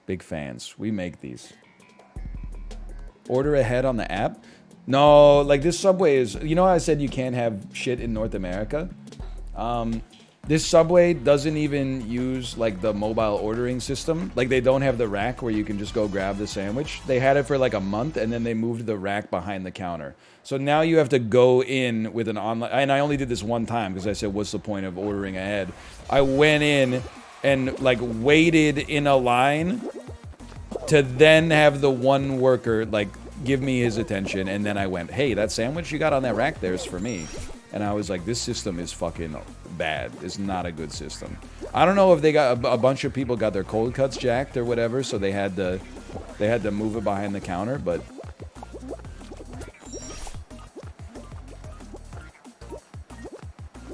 Big fans. We make these. Order ahead on the app? No, like this Subway is... You know how I said you can't have shit in North America? This Subway doesn't even use like the mobile ordering system. Like they don't have the rack where you can just go grab the sandwich. They had it for like a month and then they moved the rack behind the counter. So now you have to go in with an online... And I only did this one time because I said, what's the point of ordering ahead? I went in and like waited in a line to then have the one worker like give me his attention. And then I went, hey, that sandwich you got on that rack there is for me. And I was like, this system is fucking bad. It's not a good system. I don't know if they got a bunch of people got their cold cuts jacked or whatever, so they had to move it behind the counter, but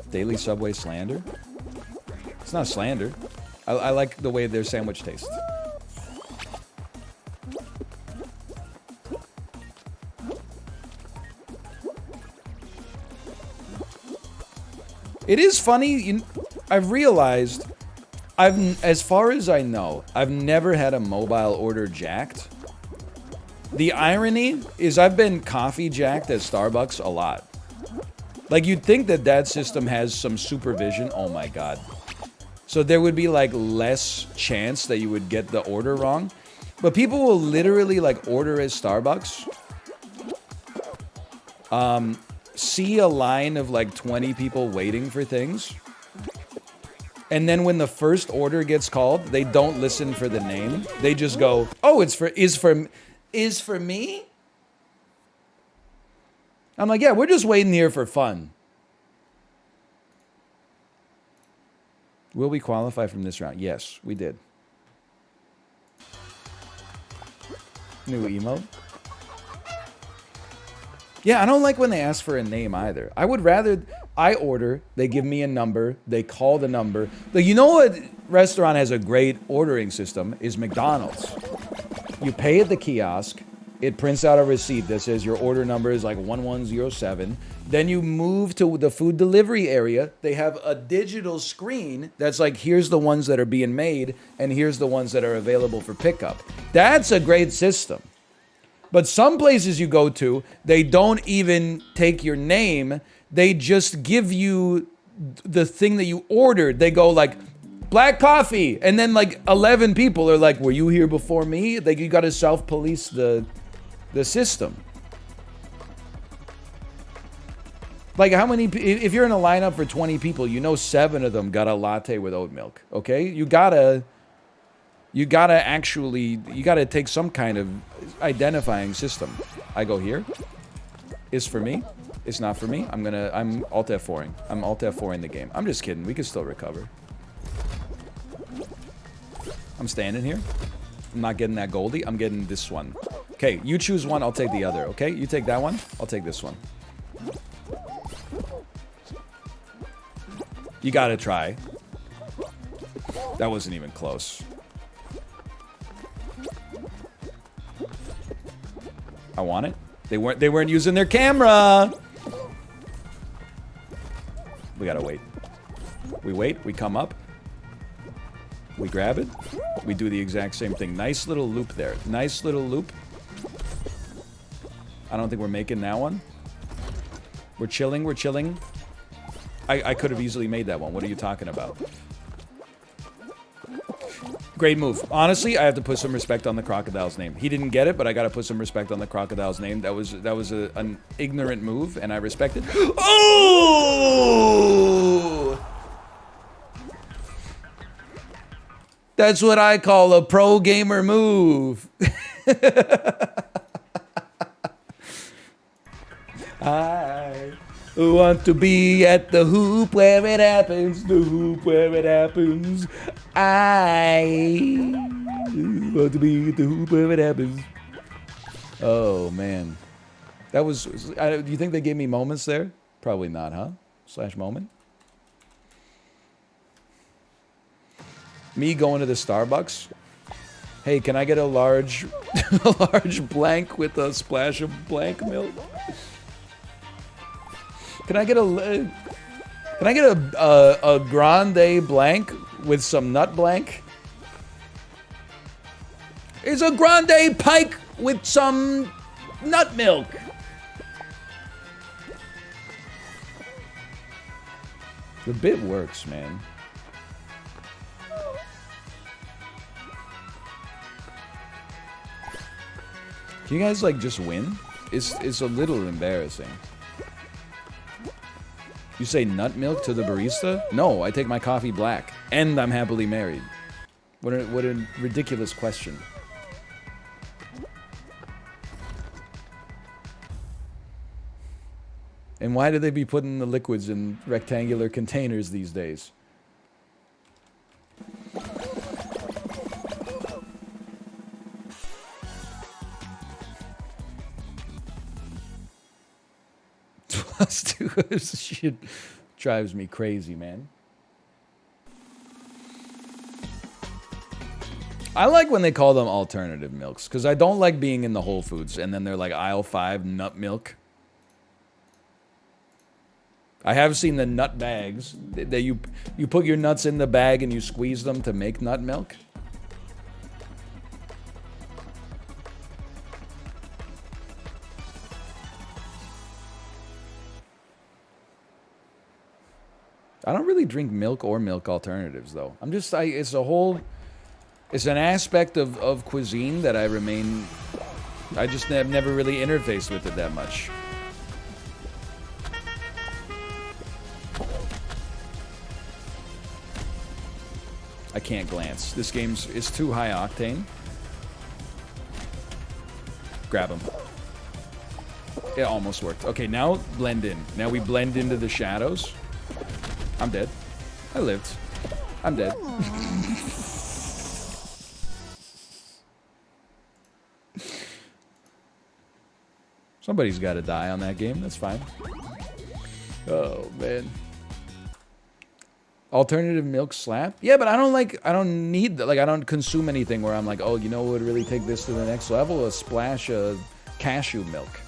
daily Subway slander? It's not slander. I like the way their sandwich tastes. It is funny, I've realized, as far as I know, I've never had a mobile order jacked. The irony is I've been coffee jacked at Starbucks a lot. Like, you'd think that that system has some supervision. Oh my god. So there would be, like, less chance that you would get the order wrong. But people will literally, like, order at Starbucks. See a line of like 20 people waiting for things, and then when the first order gets called, they don't listen for the name. They just go, "Oh, is for me." I'm like, "Yeah, we're just waiting here for fun." Will we qualify from this round? Yes, we did. New emote. Yeah, I don't like when they ask for a name either. I would rather I order, they give me a number, they call the number. Like, you know what restaurant has a great ordering system is McDonald's. You pay at the kiosk, it prints out a receipt that says your order number is like 1107. Then you move to the food delivery area. They have a digital screen that's like, here's the ones that are being made and here's the ones that are available for pickup. That's a great system. But some places you go to, they don't even take your name. They just give you the thing that you ordered. They go like, black coffee. And then like 11 people are like, were you here before me? Like, you got to self-police the system. Like, how many, if you're in a lineup for 20 people, you know 7 of them got a latte with oat milk. Okay? You gotta take some kind of identifying system. I go here. Is for me. It's not for me. I'm Alt F4ing. I'm Alt F4ing the game. I'm just kidding. We can still recover. I'm standing here. I'm not getting that Goldie. I'm getting this one. Okay, you choose one. I'll take the other. Okay, you take that one. I'll take this one. You gotta try. That wasn't even close. I want it. They weren't using their camera. We gotta wait. We wait, we come up. We grab it. We do the exact same thing. Nice little loop there. Nice little loop. I don't think we're making that one. We're chilling, we're chilling. I could have easily made that one. What are you talking about? Great move. Honestly, I have to put some respect on the crocodile's name. He didn't get it, but I gotta put some respect on the crocodile's name. That was an ignorant move, and I respect it. Oh! That's what I call a pro gamer move. I want to be at the hoop where it happens, the hoop where it happens. I want to be at the hoop where it happens. Oh, man. That was... do you think they gave me moments there? Probably not, huh? Slash moment. Me going to the Starbucks. Hey, can I get a large... a large blank with a splash of blank milk? Can I get a grande blank with some nut blank? It's a grande pike with some nut milk. The bit works, man. Can you guys, like, just win? It's a little embarrassing. You say nut milk to the barista? No, I take my coffee black. And I'm happily married. What a ridiculous question. And why do they be putting the liquids in rectangular containers these days? Plus two shit drives me crazy, man. I like when they call them alternative milks, because I don't like being in the Whole Foods and then they're like aisle 5 nut milk. I have seen the nut bags that you put your nuts in the bag and you squeeze them to make nut milk. I don't really drink milk or milk alternatives, though. It's an aspect of cuisine that I just have never really interfaced with it that much. I can't glance. This it's too high octane. Grab him. It almost worked. Okay, now blend in. Now we blend into the shadows. I'm dead. I lived. I'm dead. Somebody's got to die on that game. That's fine. Oh, man. Alternative milk slap? Yeah, but I don't need that. Like, I don't consume anything where I'm like, oh, you know what would really take this to the next level? A splash of cashew milk.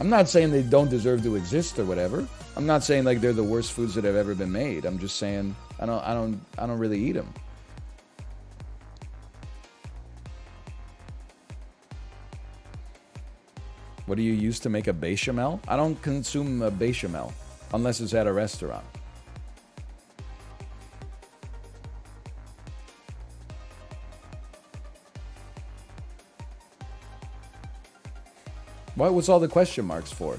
I'm not saying they don't deserve to exist or whatever. I'm not saying like they're the worst foods that have ever been made. I'm just saying I don't really eat them. What do you use to make a bechamel? I don't consume a bechamel unless it's at a restaurant. What's all the question marks for?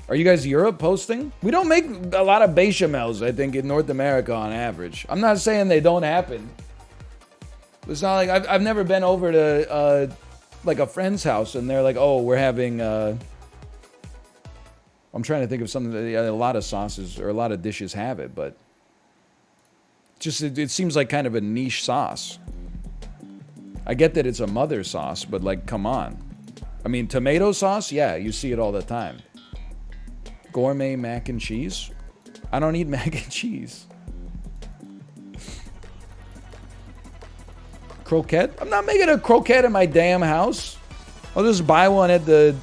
Are you guys Europe posting? We don't make a lot of bechamels, I think, in North America on average. I'm not saying they don't happen. It's not like I've never been over to like a friend's house and they're like, oh, we're having I'm trying to think of something that a lot of sauces or a lot of dishes have it, but it seems like kind of a niche sauce. I get that it's a mother sauce, but like, come on. I mean, tomato sauce, yeah, you see it all the time. Gourmet mac and cheese? I don't eat mac and cheese. Croquette? I'm not making a croquette in my damn house. I'll just buy one at the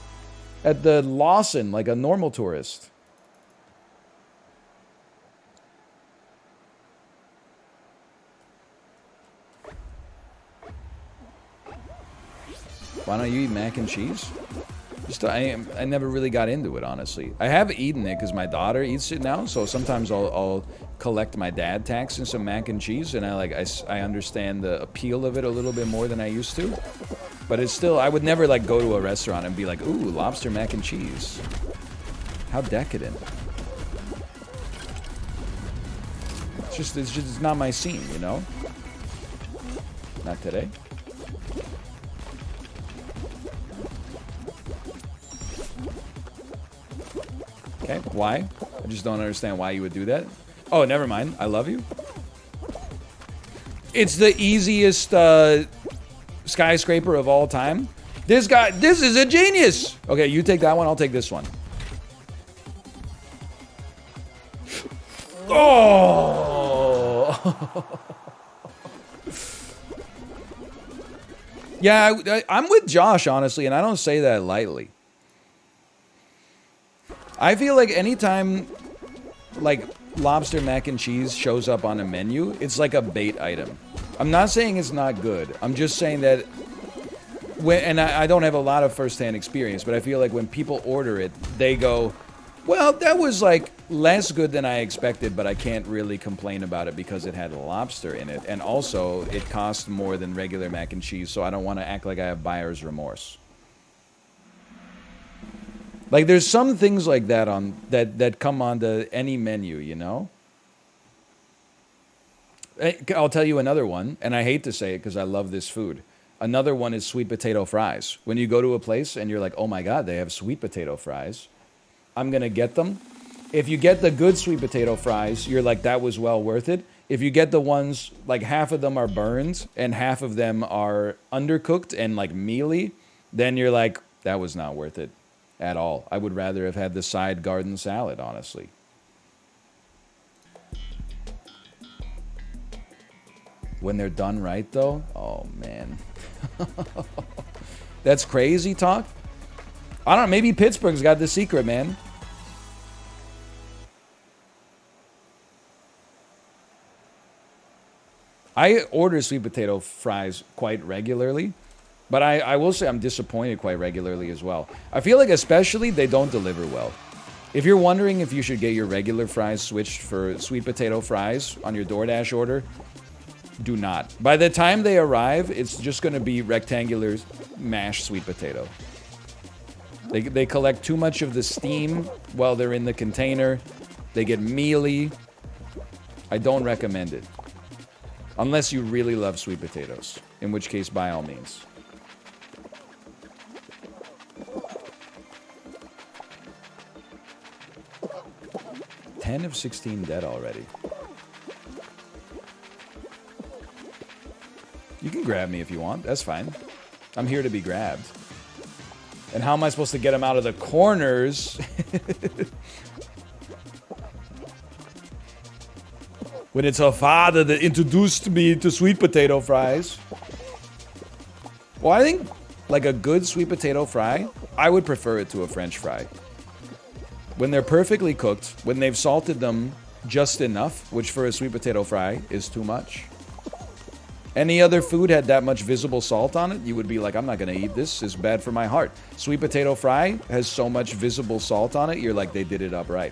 Lawson like a normal tourist. Why don't you eat mac and cheese? I never really got into it, honestly. I have eaten it because my daughter eats it now, so sometimes I'll collect my dad tax in some mac and cheese, and I understand the appeal of it a little bit more than I used to. But it's still, I would never like go to a restaurant and be like, ooh, lobster mac and cheese. How decadent. It's just not my scene, you know? Not today. Okay, why? I just don't understand why you would do that. Oh, never mind. I love you. It's the easiest skyscraper of all time. This is a genius. Okay, you take that one. I'll take this one. Oh. Yeah, I'm with Josh, honestly, and I don't say that lightly. I feel like anytime, like, lobster mac and cheese shows up on a menu, it's like a bait item. I'm not saying it's not good. I'm just saying that and I don't have a lot of first-hand experience, but I feel like when people order it, they go, well, that was like less good than I expected, but I can't really complain about it because it had lobster in it. And also, it cost more than regular mac and cheese, so I don't want to act like I have buyer's remorse. Like, there's some things like that that come onto any menu, you know? I'll tell you another one, and I hate to say it because I love this food. Another one is sweet potato fries. When you go to a place and you're like, oh my God, they have sweet potato fries, I'm going to get them. If you get the good sweet potato fries, you're like, that was well worth it. If you get the ones, like half of them are burned and half of them are undercooked and like mealy, then you're like, that was not worth it at all. I would rather have had the side garden salad, honestly. When they're done right, though, oh man. That's crazy talk. I don't know, maybe Pittsburgh's got the secret, man. I order sweet potato fries quite regularly, but I will say I'm disappointed quite regularly as well. I feel like especially they don't deliver well. If you're wondering if you should get your regular fries switched for sweet potato fries on your DoorDash order, do not. By the time they arrive, it's just going to be rectangular mashed sweet potato. They collect too much of the steam while they're in the container. They get mealy. I don't recommend it. Unless you really love sweet potatoes. In which case, by all means. "10 of 16 dead already." You can grab me if you want. That's fine. I'm here to be grabbed. And how am I supposed to get them out of the corners? When it's her father that introduced me to sweet potato fries. Well, I think like a good sweet potato fry, I would prefer it to a French fry. When they're perfectly cooked, when they've salted them just enough, which for a sweet potato fry is too much. Any other food had that much visible salt on it, you would be like, I'm not going to eat this. It's bad for my heart. Sweet potato fry has so much visible salt on it, you're like, they did it up right.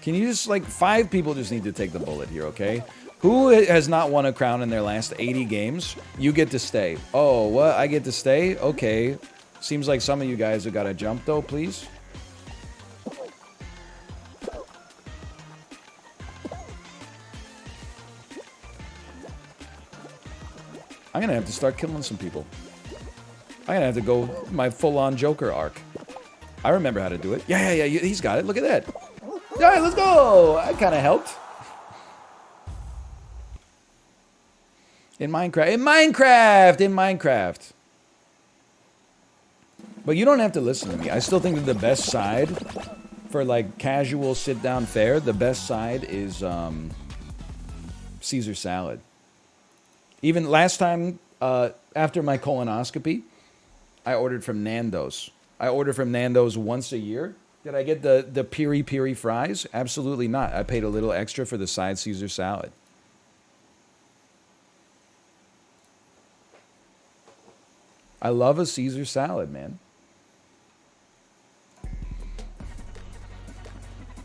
Can you just, like, 5 people just need to take the bullet here, okay? Who has not won a crown in their last 80 games? You get to stay. Oh, what? I get to stay? Okay. Seems like some of you guys have got to jump, though, please. I'm going to have to start killing some people. I'm going to have to go my full-on Joker arc. I remember how to do it. Yeah, he's got it. Look at that. All right, let's go. I kind of helped. In Minecraft. But you don't have to listen to me. I still think that the best side for like casual sit-down fare, the best side is Caesar salad. Even last time after my colonoscopy, I ordered from Nando's. I order from Nando's once a year. Did I get the piri-piri fries? Absolutely not. I paid a little extra for the side Caesar salad. I love a Caesar salad, man.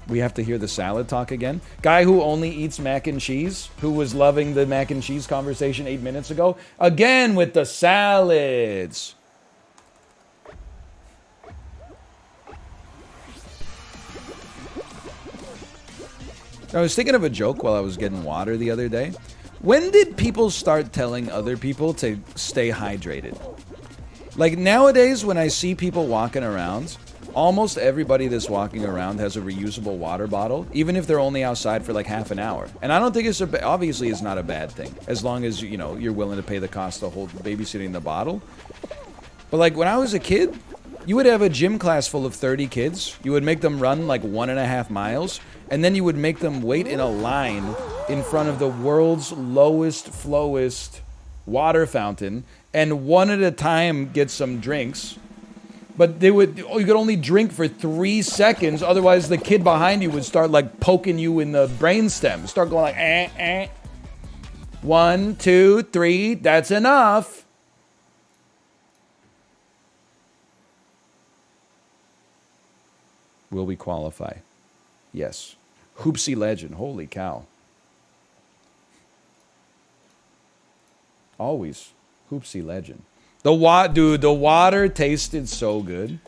We have to hear the salad talk again. Guy who only eats mac and cheese, who was loving the mac and cheese conversation 8 minutes ago, again with the salads. I was thinking of a joke while I was getting water the other day. When did people start telling other people to stay hydrated? Like nowadays, when I see people walking around, almost everybody that's walking around has a reusable water bottle, even if they're only outside for like half an hour. And I don't think it's obviously it's not a bad thing, as long as, you know, you're willing to pay the cost of babysitting the bottle. But like when I was a kid, you would have a gym class full of 30 kids. You would make them run like 1.5 miles, and then you would make them wait in a line in front of the world's lowest, flowest water fountain, and one at a time get some drinks. But you could only drink for 3 seconds, otherwise the kid behind you would start like poking you in the brainstem. Start going like, eh, eh. 1, 2, 3, that's enough. Will we qualify? Yes. Hoopsie legend, holy cow. Always. Hoopsie legend. Dude, the water tasted so good.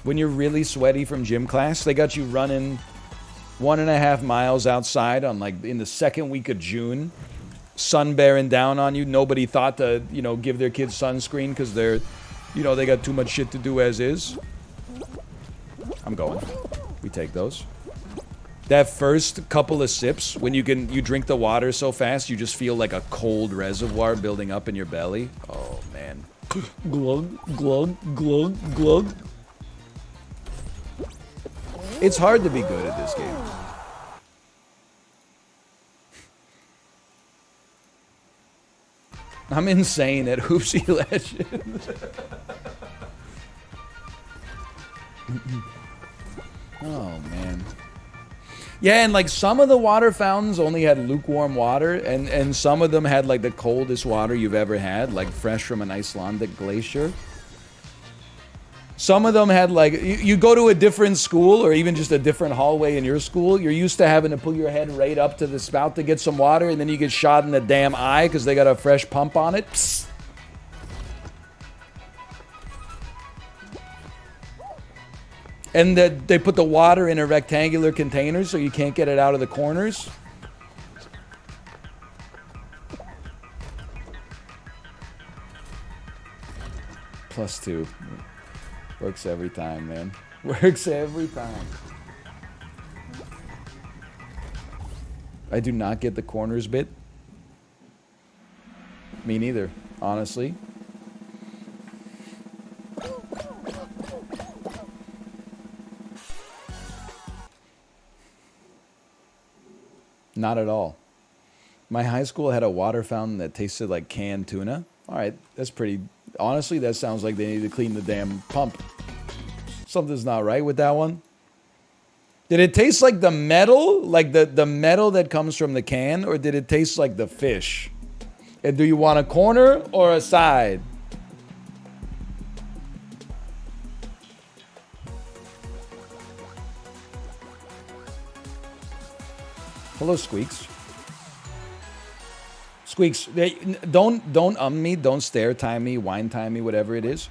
When you're really sweaty from gym class, they got you running 1.5 miles outside on like in the second week of June. Sun bearing down on you. Nobody thought to, give their kids sunscreen because they're, they got too much shit to do as is. I'm going. We take those. That first couple of sips, when you drink the water so fast, you just feel like a cold reservoir building up in your belly. Oh, man. Glug, glug, glug, glug. It's hard to be good at this game. I'm insane at Hoopsie Legends. Oh, man. Yeah, and like some of the water fountains only had lukewarm water, and some of them had like the coldest water you've ever had, like fresh from an Icelandic glacier. Some of them had like, you go to a different school or even just a different hallway in your school, you're used to having to put your head right up to the spout to get some water, and then you get shot in the damn eye because they got a fresh pump on it. Psst. And they put the water in a rectangular container so you can't get it out of the corners. +2. Works every time, man. Works every time. I do not get the corners bit. Me neither, honestly. Not at all. My high school had a water fountain that tasted like canned tuna. All right, that's pretty... Honestly, that sounds like they need to clean the damn pump. Something's not right with that one. Did it taste like the metal? Like the metal that comes from the can? Or did it taste like the fish? And do you want a corner or a side? Hello, Squeaks. Squeaks, don't me, don't stare time me, wine time me, whatever it is.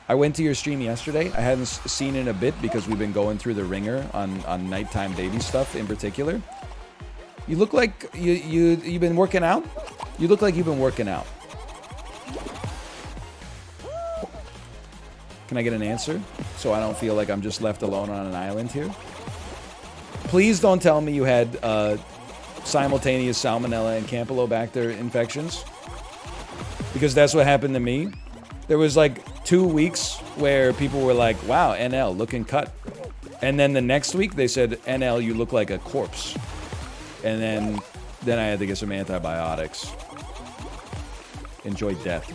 I went to your stream yesterday. I hadn't seen it in a bit because we've been going through the ringer on nighttime baby stuff in particular. You look like you've been working out. You look like you've been working out. Can I get an answer so I don't feel like I'm just left alone on an island here? Please don't tell me you had simultaneous salmonella and campylobacter infections, because that's what happened to me. There was like 2 weeks where people were like, wow, NL, looking cut. And then the next week they said, NL, you look like a corpse. And then I had to get some antibiotics. Enjoy death.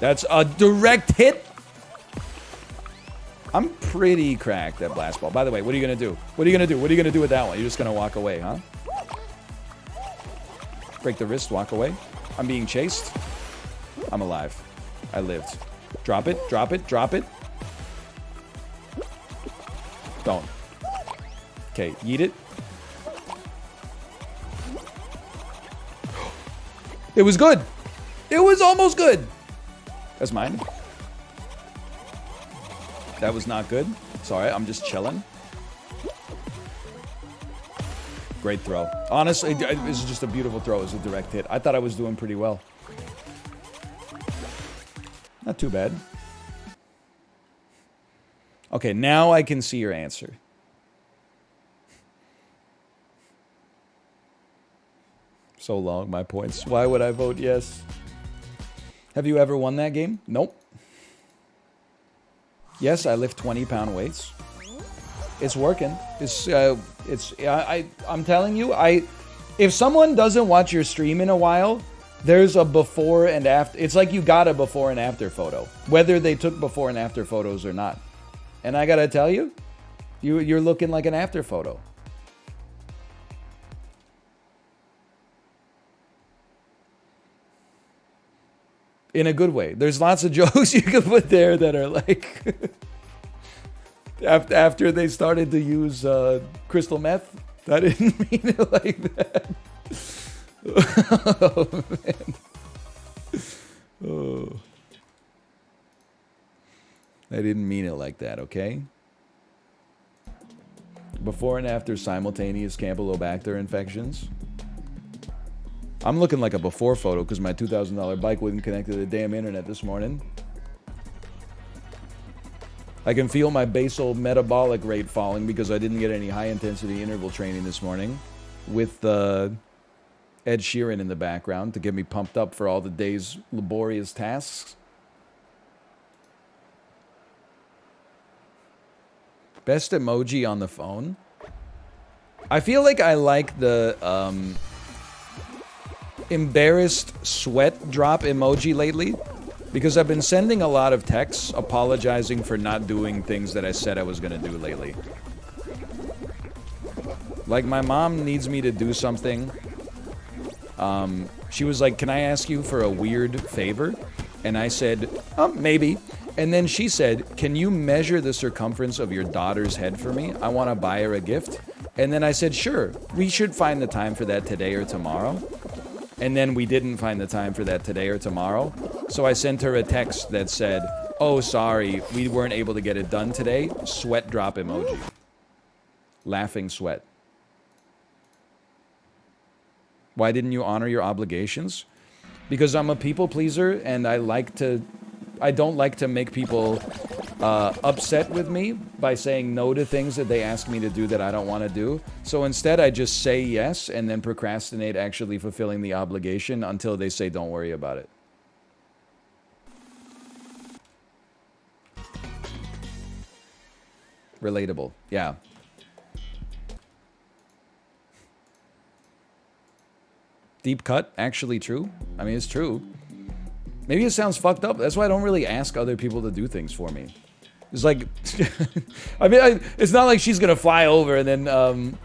That's a direct hit. I'm pretty cracked at blast ball. By the way, what are you going to do? What are you going to do? What are you going to do with that one? You're just going to walk away, huh? Break the wrist, walk away. I'm being chased. I'm alive. I lived. Drop it, drop it, drop it. Don't. Okay, yeet it. It was good. It was almost good. That's mine. That was not good. Sorry, I'm just chilling. Great throw. Honestly, it was just a beautiful throw. It was a direct hit. I thought I was doing pretty well. Not too bad. Okay, now I can see your answer. So long, my points. Why would I vote yes? Have you ever won that game? Nope. Yes, I lift 20-pound weights. It's working. I'm telling you, if someone doesn't watch your stream in a while, there's a before and after. It's like you got a before and after photo, whether they took before and after photos or not. And I gotta tell you, you're looking like an after photo. In a good way. There's lots of jokes you can put there that are like after they started to use crystal meth. I didn't mean it like that. Oh, man. Oh. I didn't mean it like that, okay? Before and after simultaneous Campylobacter infections. I'm looking like a before photo because my $2,000 bike wouldn't connect to the damn internet this morning. I can feel my basal metabolic rate falling because I didn't get any high-intensity interval training this morning with Ed Sheeran in the background to get me pumped up for all the day's laborious tasks. Best emoji on the phone? I feel like I like the embarrassed sweat drop emoji lately because I've been sending a lot of texts apologizing for not doing things that I said I was going to do lately. Like, my mom needs me to do something. She was like, can I ask you for a weird favor? And I said, maybe. And then she said, can you measure the circumference of your daughter's head for me? I want to buy her a gift. And then I said, sure, we should find the time for that today or tomorrow. And then we didn't find the time for that today or tomorrow. So I sent her a text that said, oh, sorry, we weren't able to get it done today. Sweat drop emoji. Laughing sweat. Why didn't you honor your obligations? Because I'm a people pleaser and I don't like to make people upset with me by saying no to things that they ask me to do that I don't want to do. So instead, I just say yes and then procrastinate actually fulfilling the obligation until they say don't worry about it. Relatable. Yeah. Deep cut, actually true. I mean, it's true. Maybe it sounds fucked up. That's why I don't really ask other people to do things for me. It's like, I mean, it's not like she's gonna fly over and then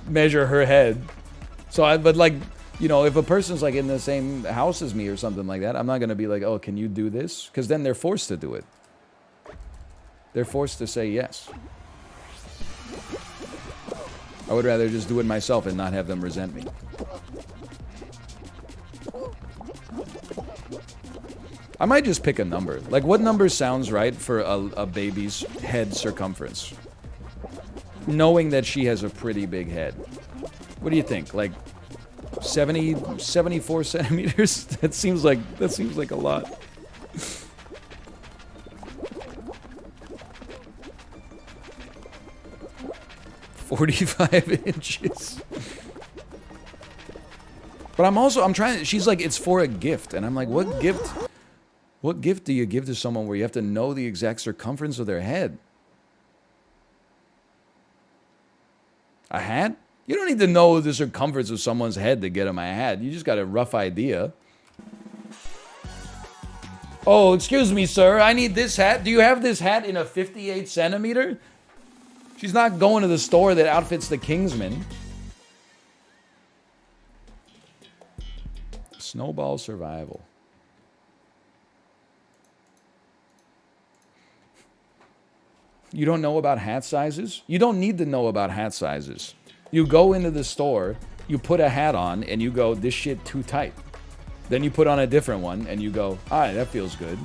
measure her head. So, but like, you know, if a person's like in the same house as me or something like that, I'm not gonna be like, oh, can you do this? Because then they're forced to do it. They're forced to say yes. I would rather just do it myself and not have them resent me. I might just pick a number. Like, what number sounds right for a baby's head circumference? Knowing that she has a pretty big head. What do you think? Like, 74 centimeters? That seems like a lot. $45 inches. But I'm trying, she's like, it's for a gift. And I'm like, what gift? What gift do you give to someone where you have to know the exact circumference of their head? A hat? You don't need to know the circumference of someone's head to get them a hat. You just got a rough idea. Oh, excuse me, sir. I need this hat. Do you have this hat in a 58 centimeter? She's not going to the store that outfits the Kingsman. Snowball survival. You don't know about hat sizes? You don't need to know about hat sizes. You go into the store, you put a hat on, and you go, this shit too tight. Then you put on a different one, and you go, all right, that feels good.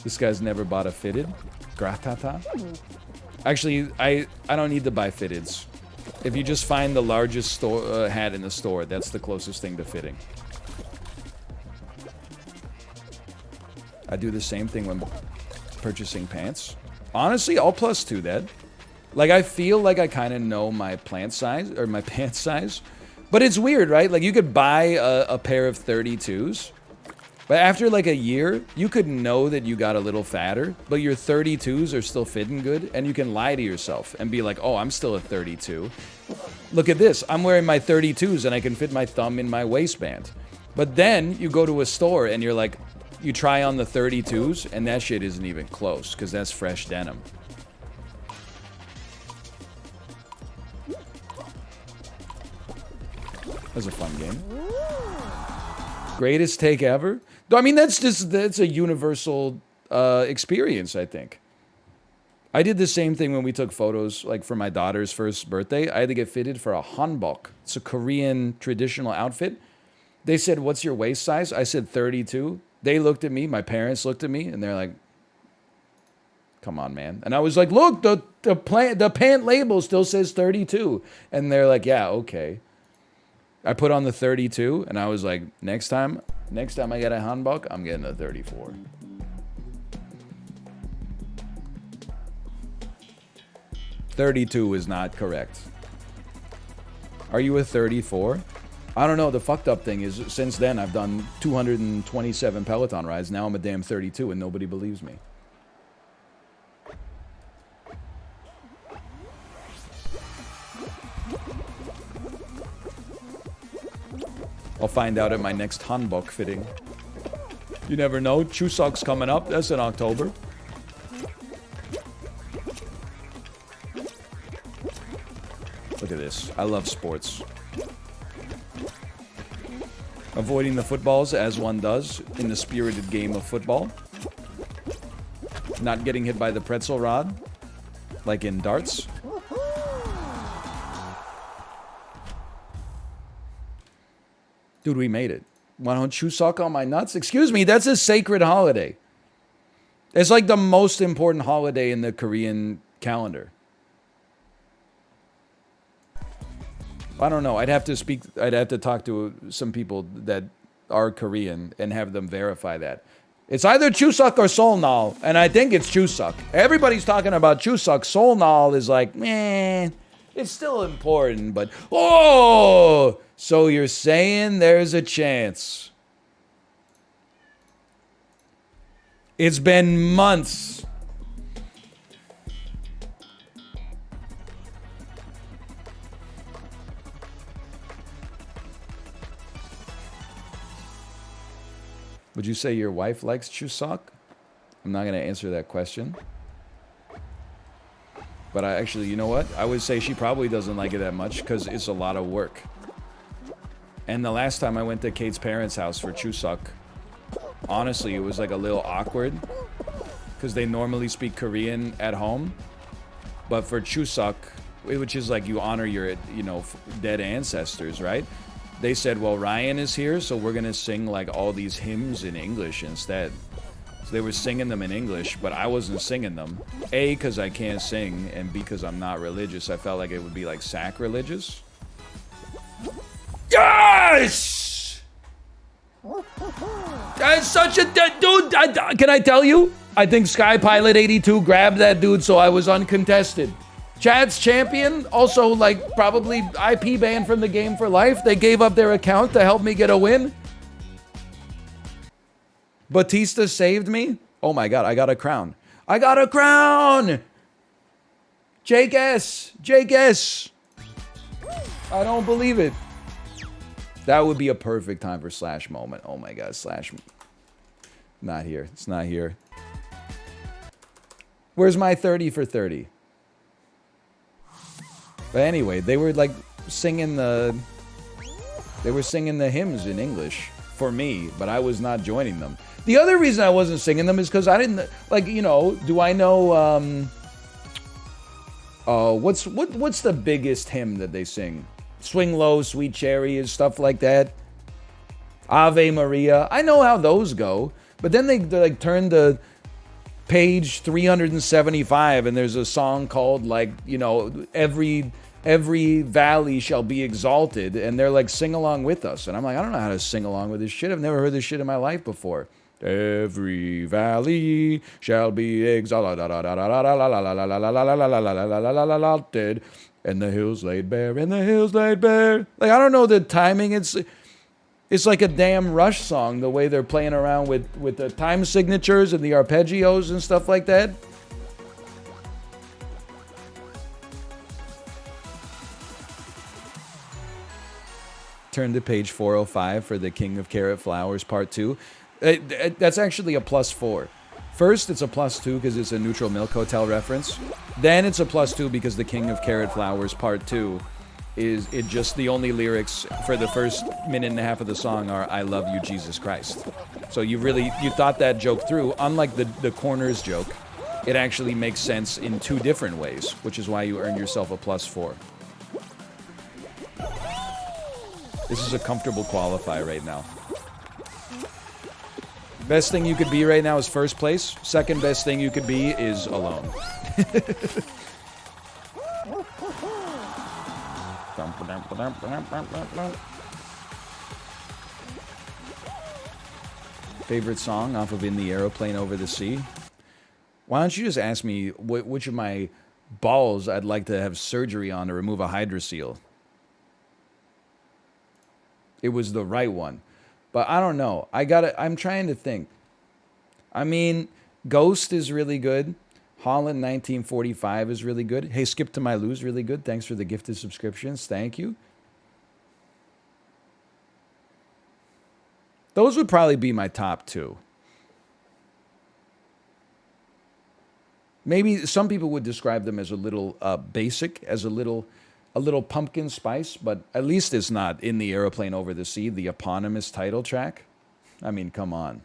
This guy's never bought a fitted. Gratata. Actually, I don't need to buy fitteds. If you just find the largest store hat in the store, that's the closest thing to fitting. I do the same thing when purchasing pants. Honestly, I'll +2 that. Like, I feel like I kind of know my plant size, or my pant size. But it's weird, right? Like, you could buy a pair of 32s. But after, like, a year, you could know that you got a little fatter. But your 32s are still fitting good. And you can lie to yourself and be like, oh, I'm still a 32. Look at this. I'm wearing my 32s and I can fit my thumb in my waistband. But then you go to a store and you're like, you try on the 32s and that shit isn't even close because that's fresh denim. That's a fun game. Greatest take ever? I mean, that's a universal experience, I think. I did the same thing when we took photos, like for my daughter's first birthday. I had to get fitted for a hanbok. It's a Korean traditional outfit. They said, what's your waist size? I said 32. They looked at me, my parents looked at me, and they're like, come on, man. And I was like, look, the pant label still says 32. And they're like, yeah, okay. I put on the 32, and I was like, next time I get a hanbok, I'm getting a 34. $32 is not correct. Are you a 34? I don't know. The fucked up thing is, since then, I've done 227 Peloton rides. Now I'm a damn 32, and nobody believes me. I'll find out at my next hanbok fitting. You never know. Chuseok's coming up. That's in October. Look at this. I love sports. Avoiding the footballs as one does in the spirited game of football. Not getting hit by the pretzel rod like in darts. Dude, we made it. Want to Chuseok on my nuts? Excuse me, that's a sacred holiday. It's like the most important holiday in the Korean calendar. I don't know. I'd have to talk to some people that are Korean and have them verify that. It's either Chuseok or Seolnal, and I think it's Chuseok. Everybody's talking about Chuseok. Seolnal is like, man, it's still important, but oh, so you're saying there's a chance. It's been months. Would you say your wife likes Chuseok? I'm not going to answer that question. But I actually, you know what? I would say she probably doesn't like it that much because it's a lot of work. And the last time I went to Kate's parents' house for Chuseok, honestly, it was like a little awkward because they normally speak Korean at home. But for Chuseok, which is like you honor your, you know, dead ancestors, right? They said, well, Ryan is here, so we're going to sing like all these hymns in English instead. So they were singing them in English, but I wasn't singing them. A, because I can't sing, and B, because I'm not religious. I felt like it would be like sacrilegious. Yes! That's such a dude. Can I tell you? I think SkyPilot82 grabbed that dude, so I was uncontested. Chad's champion, also like probably IP banned from the game for life. They gave up their account to help me get a win. Batista saved me. Oh my God, I got a crown. I got a crown! Jake S. Jake S. I don't believe it. That would be a perfect time for Slash moment. Oh my God, Slash. Not here. It's not here. Where's my 30 for 30? But anyway, they were like singing the hymns in English for me, but I was not joining them. The other reason I wasn't singing them is because I didn't, like, you know, do I know, what's the biggest hymn that they sing? Swing Low, Sweet Chariot, stuff like that. Ave Maria. I know how those go, but then they like turn to page 375 and there's a song called like, you know, every valley shall be exalted, and they're like, sing along with us. And I'm like, I don't know how to sing along with this shit. I've never heard this shit in my life before. Every valley shall be exalted, and the hills laid bare, and the hills laid bare. Like, I don't know the timing. It's like a damn Rush song, the way they're playing around with the time signatures and the arpeggios and stuff like that. Turn to page 405 for the King of Carrot Flowers Part 2. That's actually a +4. First, it's a +2 because it's a Neutral Milk Hotel reference. Then it's a +2 because the King of Carrot Flowers Part 2 is it just the only lyrics for the first minute and a half of the song are "I love you, Jesus Christ." So you thought that joke through. Unlike the corners joke, it actually makes sense in 2 different ways, which is why you earn yourself a +4. This is a comfortable qualifier right now. Best thing you could be right now is first place. Second best thing you could be is alone. Favorite song off of In the Aeroplane Over the Sea? Why don't you just ask me which of my balls I'd like to have surgery on to remove a hydrocele? It was the right one. But I don't know. I'm trying to think. I mean, Ghost is really good. Holland 1945 is really good. Hey, Skip to My Lose, really good. Thanks for the gifted subscriptions. Thank you. Those would probably be my top 2. Maybe some people would describe them as a little basic, as a little pumpkin spice, but at least it's not In the Aeroplane Over the Sea, the eponymous title track. I mean, come on.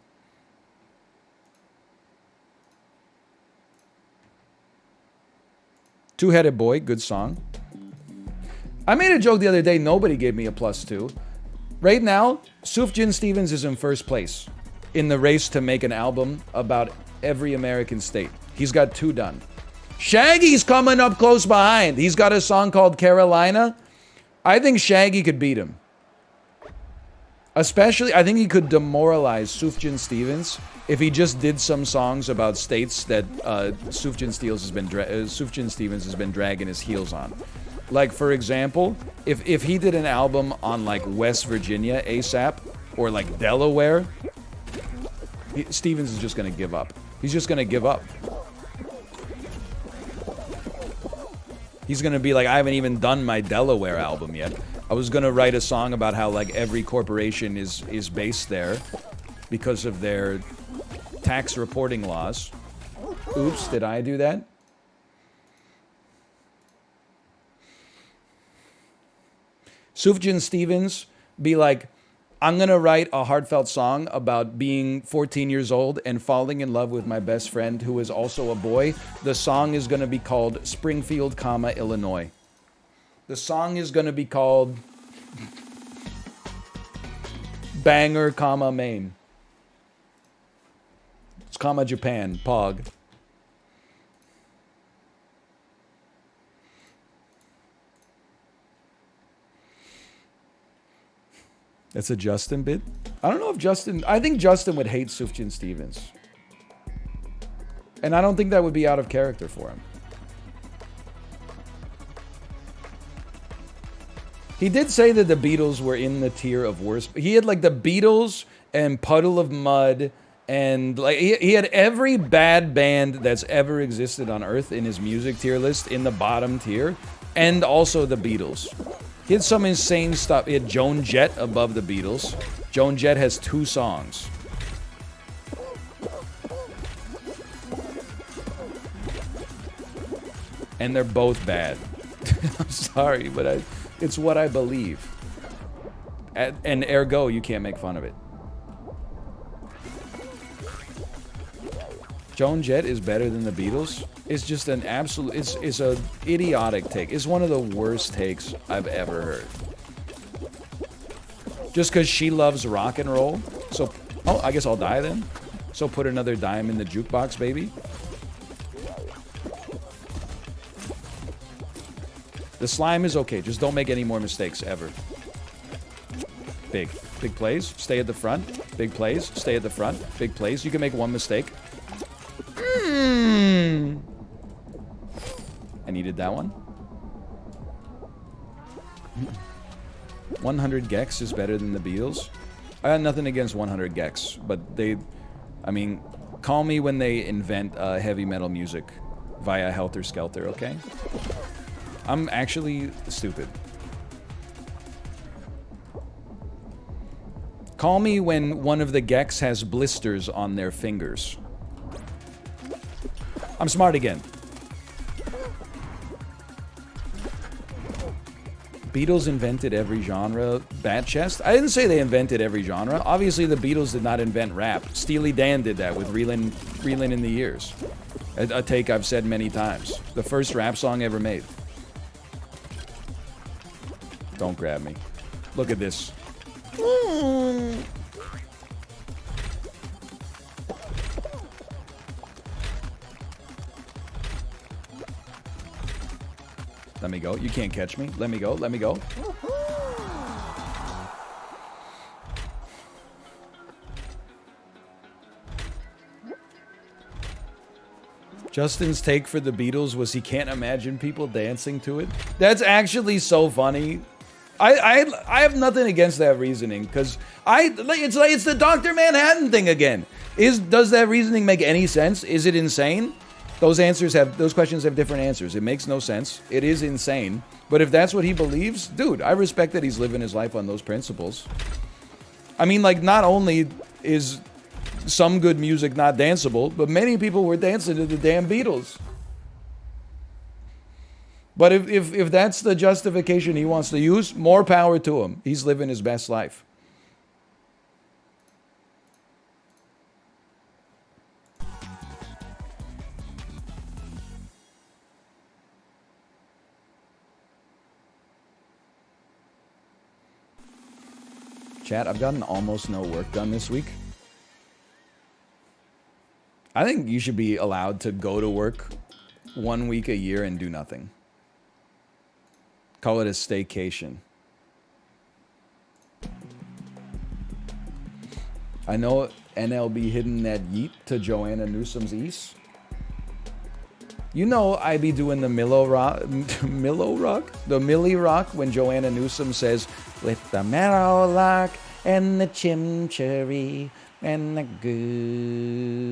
Two-Headed Boy, good song. I made a joke the other day, nobody gave me a +2. Right now, Sufjan Stevens is in first place in the race to make an album about every American state. He's got 2 done. Shaggy's coming up close behind. He's got a song called Carolina. I think Shaggy could beat him. Especially, I think he could demoralize Sufjan Stevens if he just did some songs about states that Sufjan Stevens has been dragging his heels on. Like, for example, if he did an album on, like, West Virginia ASAP or, like, Delaware, Stevens is just going to give up. He's just going to give up. He's going to be like, I haven't even done my Delaware album yet. I was going to write a song about how, like, every corporation is based there because of their tax reporting laws. Oops, did I do that? Sufjan Stevens be like, I'm going to write a heartfelt song about being 14 years old and falling in love with my best friend who is also a boy. The song is going to be called Springfield, Illinois. The song is going to be called Banger, Maine. It's Japan, Pog. That's a Justin bit? I don't know if Justin... I think Justin would hate Sufjan Stevens. And I don't think that would be out of character for him. He did say that the Beatles were in the tier of worst. He had, like, the Beatles and Puddle of Mud and, like, he had every bad band that's ever existed on Earth in his music tier list in the bottom tier, and also the Beatles. He had some insane stuff. He had Joan Jett above the Beatles. Joan Jett has 2 songs. And they're both bad. I'm sorry, but it's what I believe. And ergo, you can't make fun of it. Joan Jett is better than the Beatles? It's just an absolute... It's a idiotic take. It's one of the worst takes I've ever heard. Just because she loves rock and roll. So... Oh, I guess I'll die then. So put another dime in the jukebox, baby. The slime is okay. Just don't make any more mistakes, ever. Big plays. Stay at the front. Big plays. Stay at the front. Big plays. You can make one mistake. I needed that one. 100 Gex is better than the Beatles. I got nothing against 100 Gex, but they... I mean, call me when they invent heavy metal music via Helter Skelter, okay? I'm actually stupid. Call me when one of the Gex has blisters on their fingers. I'm smart again. Beatles invented every genre. Bat chest? I didn't say they invented every genre. Obviously, the Beatles did not invent rap. Steely Dan did that with Reelin' in the Years. A take I've said many times. The first rap song ever made. Don't grab me. Look at this. Let me go. You can't catch me. Let me go. Let me go. Justin's take for the Beatles was he can't imagine people dancing to it. That's actually so funny. I have nothing against that reasoning because it's the Dr. Manhattan thing again. Does that reasoning make any sense? Is it insane? Those questions have different answers. It makes no sense. It is insane. But if that's what he believes, dude, I respect that he's living his life on those principles. I mean, like, not only is some good music not danceable, but many people were dancing to the damn Beatles. But if that's the justification he wants to use, more power to him. He's living his best life. Chat, I've gotten almost no work done this week. I think you should be allowed to go to work 1 week a year and do nothing. Call it a staycation. I know NLB hitting that yeet to Joanna Newsom's East. You know I be doing the Millie Rock when Joanna Newsom says, with the marrow lark and the chimchurri and the goo.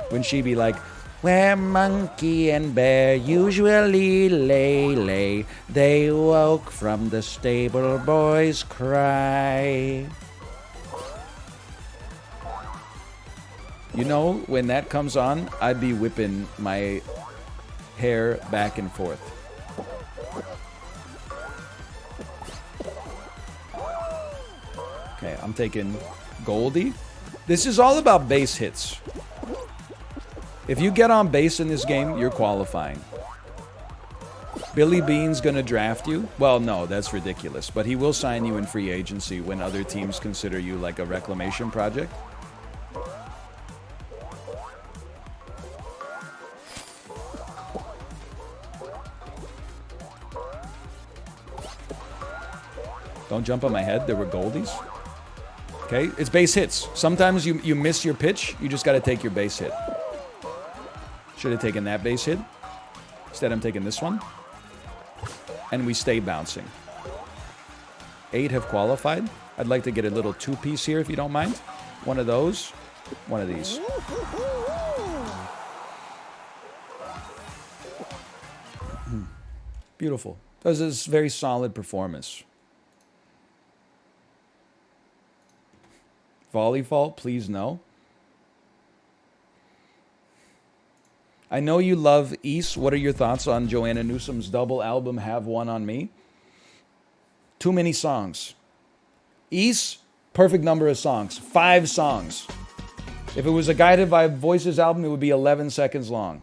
When she be like, where monkey and bear usually lay, they woke from the stable boy's cry. You know, when that comes on, I'd be whipping my hair back and forth. Okay, I'm taking Goldie. This is all about base hits. If you get on base in this game, you're qualifying. Billy Bean's gonna draft you. Well, no, that's ridiculous. But he will sign you in free agency when other teams consider you like a reclamation project. Don't jump on my head. There were goldies. Okay, it's base hits. Sometimes you miss your pitch. You just got to take your base hit. Should have taken that base hit. Instead, I'm taking this one. And we stay bouncing. 8 have qualified. I'd like to get a little 2-piece here, if you don't mind. One of those. One of these. Beautiful. That was a very solid performance. Volleyball, please no. I know you love East. What are your thoughts on Joanna Newsom's double album, Have One on Me? Too many songs. East, perfect number of songs. 5 songs. If it was a Guided by Voices album, it would be 11 seconds long.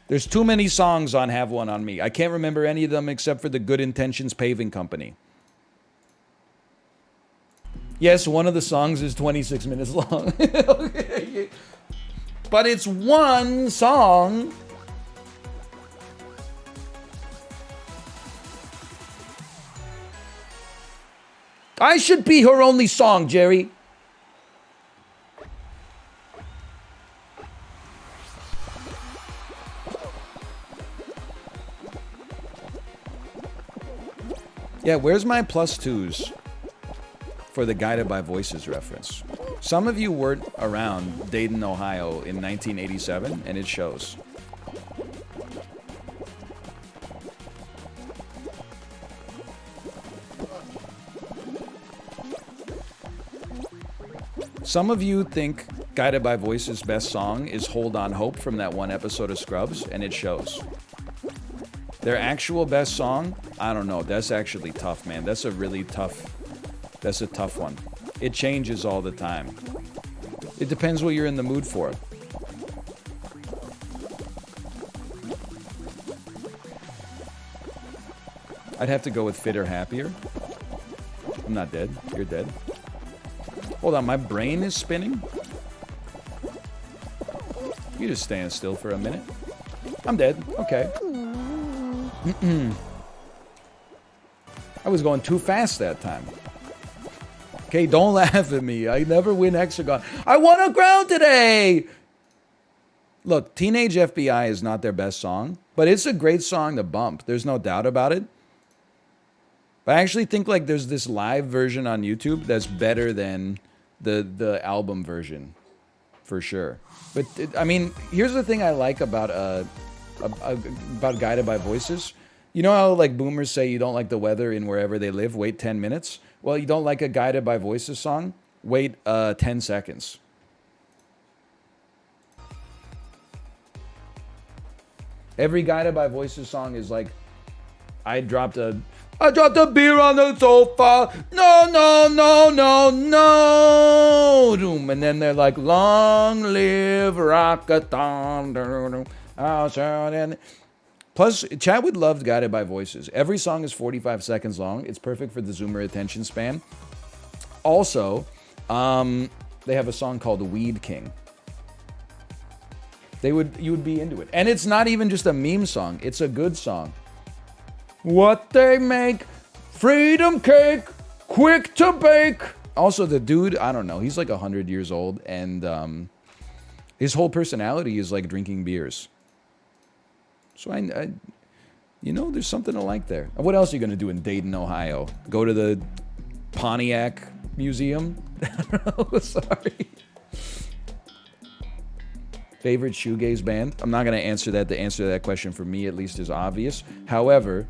There's too many songs on Have One on Me. I can't remember any of them except for the Good Intentions Paving Company. Yes, one of the songs is 26 minutes long. Okay. But it's one song. I should be her only song, Jerry. Yeah, where's my +2s for the Guided by Voices reference? Some of you weren't around Dayton, Ohio in 1987, and it shows. Some of you think Guided by Voices' best song is Hold On Hope from that one episode of Scrubs, and it shows. Their actual best song, I don't know. That's actually tough, man. That's a really tough, that's a tough one. It changes all the time. It depends what you're in the mood for. I'd have to go with Fit or Happier. I'm not dead. You're dead. Hold on, my brain is spinning. You just stand still for a minute. I'm dead. Okay. I was going too fast that time. Okay, don't laugh at me. I never win Hexagon. I won a crown today! Look, Teenage FBI is not their best song, but it's a great song to bump. There's no doubt about it. But I actually think like there's this live version on YouTube that's better than the album version, for sure. But I mean, here's the thing I like about Guided by Voices. You know how like boomers say you don't like the weather in wherever they live? Wait 10 minutes. Well, you don't like a Guided by Voices song? Wait 10 seconds. Every Guided by Voices song is like, I dropped a beer on the sofa. No, no, no, no, no. And then they're like, long live Rockathon. Plus, Chadwick loved Guided by Voices. Every song is 45 seconds long. It's perfect for the Zoomer attention span. Also, they have a song called Weed King. You would be into it. And it's not even just a meme song. It's a good song. What they make, freedom cake, quick to bake. Also, the dude, I don't know, he's like 100 years old, and his whole personality is like drinking beers. So I you know, there's something to like there. What else are you gonna do in Dayton, Ohio? Go to the Pontiac Museum? I don't know, sorry. Favorite shoegaze band? I'm not gonna answer that. The answer to that question for me, at least, is obvious. However,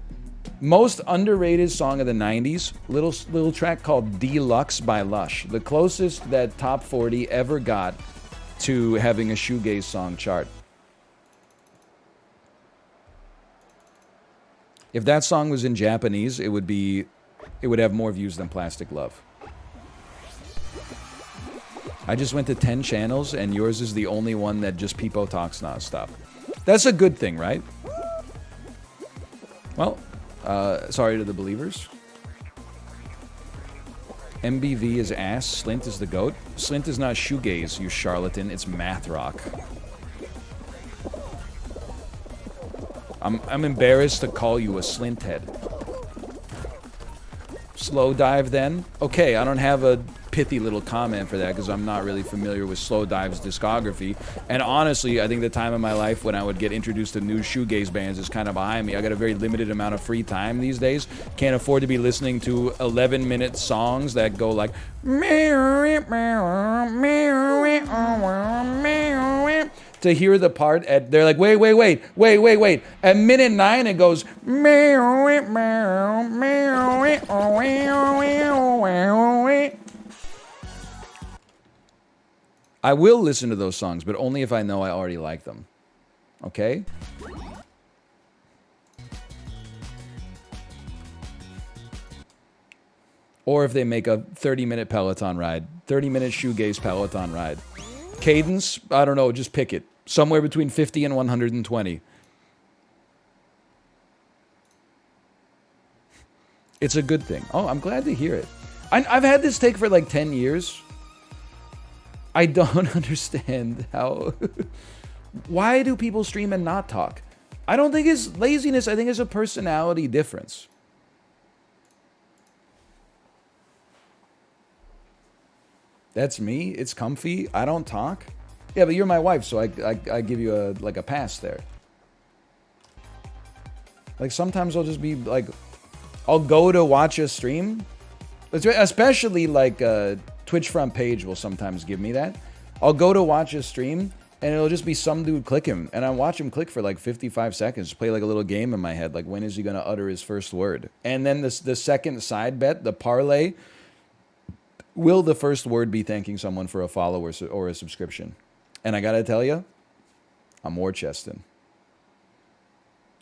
most underrated song of the 90s, little track called Deluxe by Lush. The closest that Top 40 ever got to having a shoegaze song chart. If that song was in Japanese, it would have more views than Plastic Love. I just went to 10 channels, and yours is the only one that just Peepo talks nonstop. That's a good thing, right? Well, sorry to the believers. MBV is ass. Slint is the goat. Slint is not shoegaze, you charlatan. It's math rock. I'm embarrassed to call you a slint head. Slow Dive, then? Okay, I don't have a pithy little comment for that because I'm not really familiar with Slow Dive's discography. And honestly, I think the time in my life when I would get introduced to new shoegaze bands is kind of behind me. I got a very limited amount of free time these days. Can't afford to be listening to 11-minute songs that go like... To hear the part at... They're like, wait. At minute 9, it goes... I will listen to those songs, but only if I know I already like them. Okay? Or if they make a 30-minute Peloton ride. 30-minute shoegaze Peloton ride. Cadence, I don't know, just pick it. Somewhere between 50 and 120. It's a good thing. Oh, I'm glad to hear it. I've had this take for like 10 years. I don't understand how... Why do people stream and not talk? I don't think it's laziness. I think it's a personality difference. That's me. It's comfy. I don't talk. Yeah, but you're my wife, so I give you a pass there. Like sometimes I'll just be like, I'll go to watch a stream, especially like Twitch front page will sometimes give me that. I'll go to watch a stream and it'll just be some dude clicking, and I watch him click for like 55 seconds, play like a little game in my head, like when is he gonna utter his first word? And then the second side bet, the parlay, will the first word be thanking someone for a follow or a subscription? And I gotta tell you, I'm war chesting.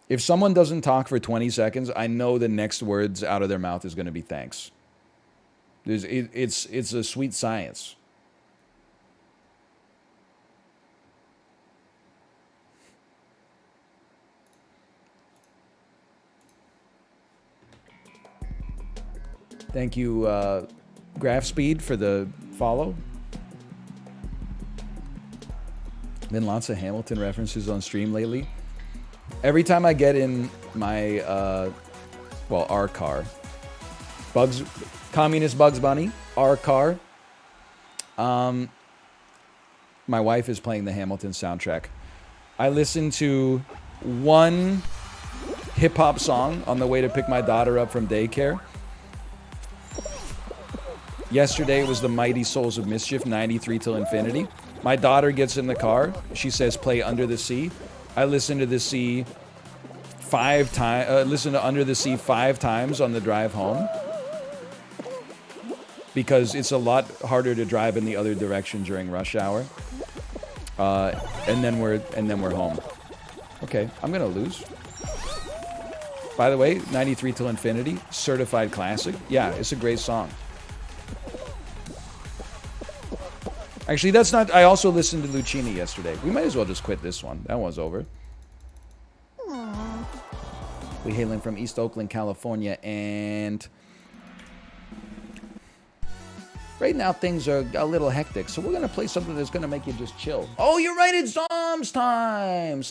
If someone doesn't talk for 20 seconds, I know the next words out of their mouth is gonna be thanks. It's a sweet science. Thank you, Graph Speed, for the follow. Been lots of Hamilton references on stream lately. Every time I get in my, well, our car, Communist Bugs Bunny, our car, my wife is playing the Hamilton soundtrack. I listen to one hip-hop song on the way to pick my daughter up from daycare. Yesterday was the Mighty Souls of Mischief, 93 Till Infinity. My daughter gets in the car. She says, play Under the Sea. I listen to the sea 5 times. Listen to Under the Sea 5 times on the drive home, because it's a lot harder to drive in the other direction during rush hour. And then we're home. Okay, I'm gonna lose. By the way, 93 Till Infinity, certified classic. Yeah, it's a great song. Actually, that's not... I also listened to Lucchini yesterday. We might as well just quit this one. That one's over. Aww. We hailing from East Oakland, California, and... right now, things are a little hectic, so we're going to play something that's going to make you just chill. Oh, you're right, it's Dom's time!